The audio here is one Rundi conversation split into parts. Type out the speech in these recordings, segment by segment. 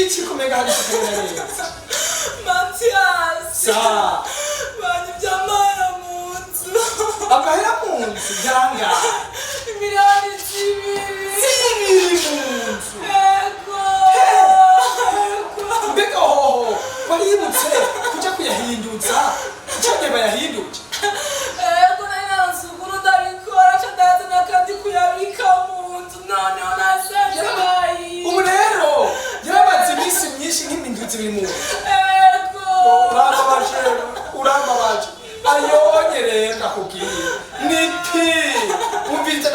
iki kumega hari kutengeneza Matias sa bani byamara munzu agahera munzu byanga miliyoni zibiri munzu ego mbega hoho waributse kuja kuyahindutsa cyane bayahindutse ego nana nsuguru ndabikora cyadaza nakandi kuyabika munzu none onasaje ubu rero yarabaze iminsi myinshi nk'imindutsi biri munzu ego urababaje ayonye rero ndakubwiye niti umviriza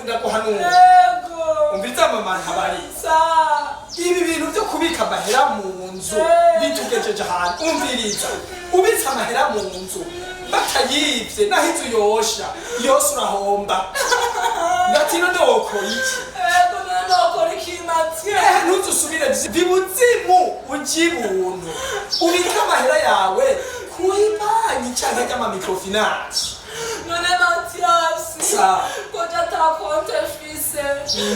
ndaguhanura ego umviriza mama ntabari sa ibi bintu byo kubika amahera mu nzu bitugejeje ahantu umviriza ubitse amahera mu nzu batayibye naho inzu yosha yose urahomba ngatino ndokora iki ego nokora ikimatia ntuzusubire bibuzimu ujibuntu ubika amahera yawe kuri banki cyangwa ry'amamikrofinance none Matias sa koja ta konte fise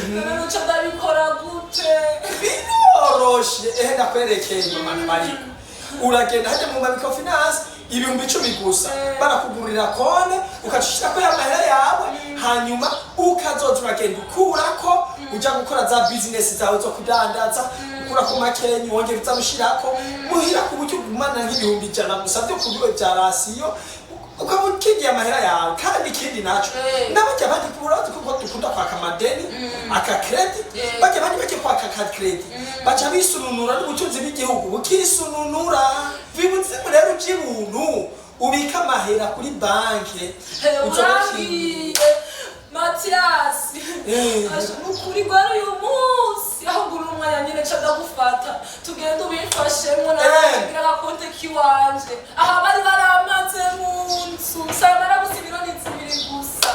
none nuca ndabikora gute biroroshe ndakwerekeye mama ntabari uragenda hajya mu mamikrofinance ibihumbi 10 gusa barakugurira konte ukacishirako y'amahera yawe hanyuma ukazoza uragenda ukurako uja gukora za business zawe zo kudandaza ukurako makenyi wongera uzamushirako muhira ku buryo ugumana nk'ibihumbi 100 gusa byo ku bigo bya rasiyo ukaba ukigiye amahera yawe kandi ikindi naco n'abajya bandi kuburazi kuko dukunda kwaka amadeni aka credit bajya bandi bake kwaka ka credit baca bisununura n'ubutunzi bw'igihugu bukisununura bibutse rero ukibuntu ubika amahera kuri banki urangiye Matias ukuri gwari uyu munsi aho gura umwanya nyine caga gufata tugenda ubifashemwo nagira gakonte kiwanje aha bari baramaze munzu samara gusa miliyoni zibiri gusa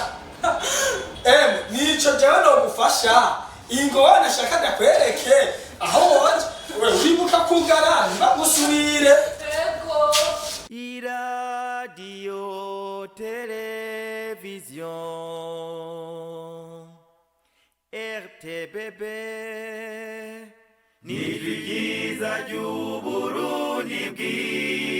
nico jewe no gufasha ingo nashaka ndakwereke aho wanje uribuka kugara bagusubire ego Radio Télévision RTBB Nijwi ryiza ry'Uburundi bwiza